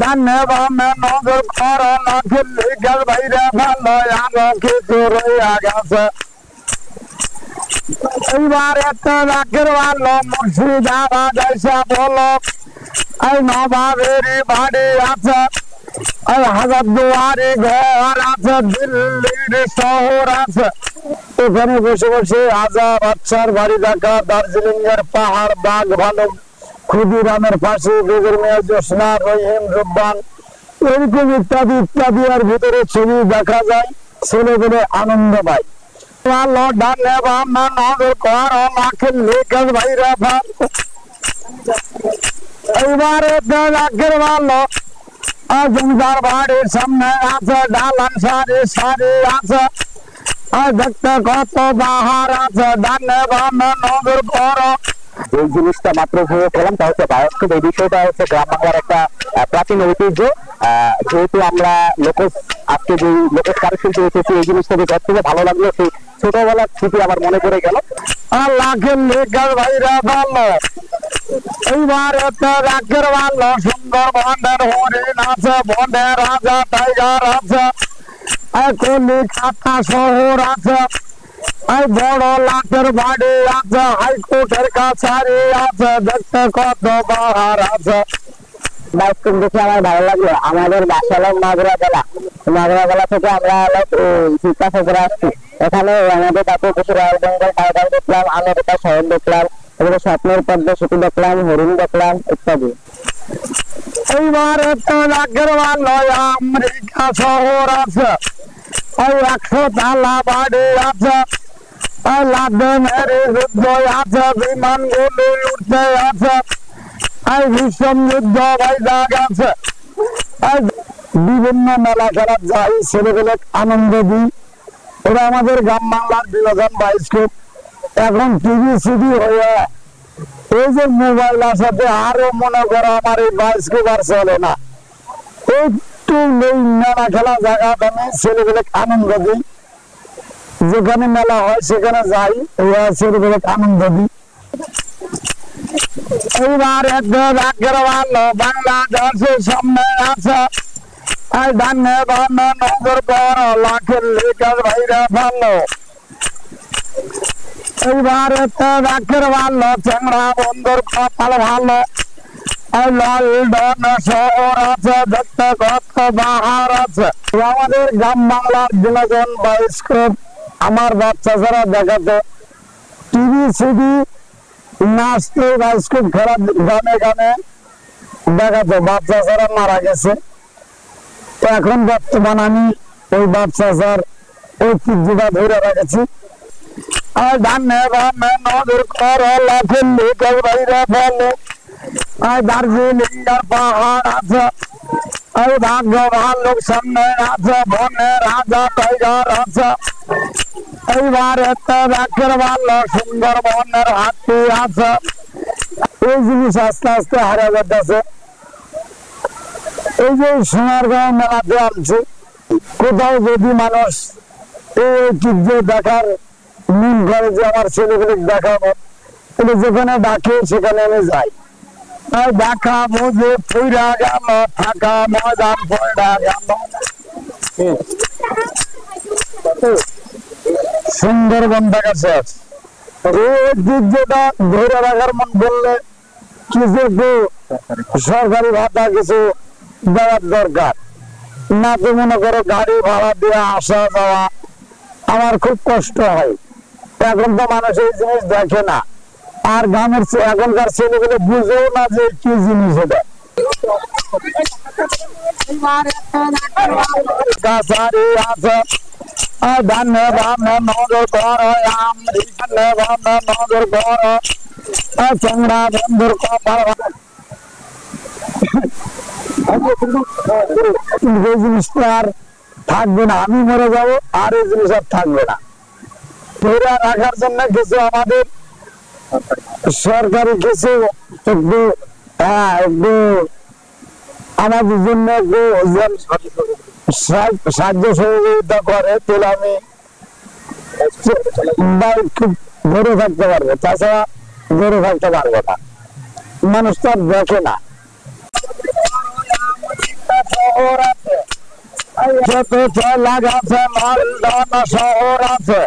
ধানে বামে নজর করো না খেললে গাছ বাইরে ভালো আরো কিছু রইয়া গেছে। এইবার একটা রাখের ভালো মুর্শিদারা যাইসা বলো এই নবাবেরই বাড়ি আছে, এই হাজার দুয়ারি ঘর আছে, দিল্লির শহর আছে। ওখানে বসে বসে হাজার বাচ্চার বাড়ি দেখা, দার্জিলিং এর পাহাড়, বাঘ ভালুক, ক্ষুদিরামের ফাঁসি, বেগের মেয়ে জোসনা, রহিম, রুব্বান, এরকম ইত্যাদি ইত্যাদি আর ভিতরে ছবি দেখা যায়। ছেলেগুলো আনন্দ পায়। এইবারে রাখের ভালো জমিদার বাড়ির সামনে আছে, ডালান সারি সারি আছে, দেখতে কত বাহার আছে। ডানে বামে নজর করো। এই জিনিসটা মাত্র উপভোগ করলাম, তা হচ্ছে বায়োস্কোপ। এই বিষয়টা হচ্ছে গ্রাম বাংলার একটা প্রাচীন ঐতিহ্য। যেহেতু আমরা লোকজ আজকে যে লোকজ কারুশিল্পে এসেছি, এই জিনিসটা সব থেকে ভালো লাগলো। সেই ছোটবেলার স্মৃতি আমার মনে পড়ে গেল। লাখের লেখার ভাইরা ভালো। এইবার একটা রাখের ভালো সুন্দর বনের হরিণ আছে, বনের রাজা টাইগার আছে, কলিকাতা শহর আছে, বড় লাখের বাড়ি আছে, হাইকোর্টের কাছারি আছে, দেখতে কত বাহার আছে। বায়োস্কোপ দেখে আমার ভালো লাগলো। আমাদের বাসা হলো মাগুরা জেলা। মাগুরা জেলা থেকে আমরা শিক্ষা করে আসছি। এখানে আমাদের তাতে কিছু রয়্যাল বেঙ্গল টাইগার দেখলাম, আমেরিকা শহর দেখলাম, এগুলো স্বপ্নের পদ্মা সেতু দেখলাম, হরিণ দেখলাম ইত্যাদি। এইবার একটা রাখের ভালো আমেরিকা শহর আছে, 100 তালা বাড়ি আছে, লাদেনের যুদ্ধ আছে, বিমানগুলি উঠতে আছে, ভীষণ যুদ্ধ বৈঠক আছে। বিভিন্ন মেলা খেলা যাই, ছেলেগুলো আনন্দ দিই। ওরা আমাদের গ্রাম বাংলার বিনোদন বায়োস্কোপ। এখন টিভি সিডি হয়ে এই যে মোবাইল আসাতে আরো মনে করো আমার এই বায়োস্কোপ আর চলে না। একটু নেই মেলা খেলা জায়গা আমি ছেলেগুলো আনন্দ দিই। যেখানে মেলা হয় সেখানে যাই, ছেলেগুলো আনন্দ দিই। এইবার রাখের ভালো বাংলাদেশের সামনে আছে, ডানে বামে নজর করো, লাখের লেখার ভাইরা ভালো। এইবার রাখের ভালো চ্যাংড়া বন্দর কপাল ভালো, লন্ডন শহর আছে, দেখতে কত বাহার আছে। আমাদের গ্রাম বাংলার বিনোদন বায়োস্কোপ আমার বাচ্চা ছাড়া দেখাতে, টিভি সিডি নাচতে বায়োস্কোপ খেলা গানে গানে দেখাতো। বাচ্চা ছাড়া মারা গেছে। এখন বর্তমান আমি ওই বাচ্চা ছাড় ঐতিহ্যটা ধরে রেখেছি। আর ডানে বামে নজর করো, লাখের লেখার বাইরে ফেলে, দার্জিলিং এর পাহাড় আছে, ভাগ্য ভালুক সামনে আছে, বনের রাজা টাইগার আছে। এইবার একটা রাখের ভালো সুন্দর বনের হাতি আছে। এই জিনিস আস্তে আস্তে হারিয়ে যাচ্ছে। এই যে সোনারগাঁও মেলাতে আনছি, কোথাও যদি মানুষ এই ঐতিহ্য দেখার মন করে যে আমার ছেলেগুলো দেখাবো, যেখানে ডাকে সেখানে আমি যাই। দেখাবো যে ফিরা গেল, ফাঁকা ময়দান পড়া গেল। সুন্দরবন দেখাচ্ছে ঐতিহ্যটা ধরে রাখার মন বললে কিছু একটু সরকারি ভাতা কিছু দেওয়ার দরকার। না তো মনে করো গাড়ি ভাড়া দিয়ে আসা যাওয়া আমার খুব কষ্ট হয়। এখন তো মানুষ এই জিনিস দেখে না। আর গ্রামের এখনকার ছেলেগুলো বুঝেও না যে কি জিনিস এটা। আছে ডানে বামে নজর করো, ডানে বামে নজর করো, চ্যাংড়া বন্ধুর কপাল। এই জিনিসটা আর থাকবে না। আমি মরে যাবো আর এই জিনিস আর থাকবে না। ধরে রাখার জন্য কিছু আমাদের সরকারি কিছু একটু একটু আমাদের জন্য একটু সাহায্য সহযোগিতা করে, তাহলে আমি খুব ধরে থাকতে পারবো। তাছাড়া ধরে থাকতে পারবো না। মানুষ তো দেখে না। শহর আছে, চলা গেছে লন্ডন শহর আছে।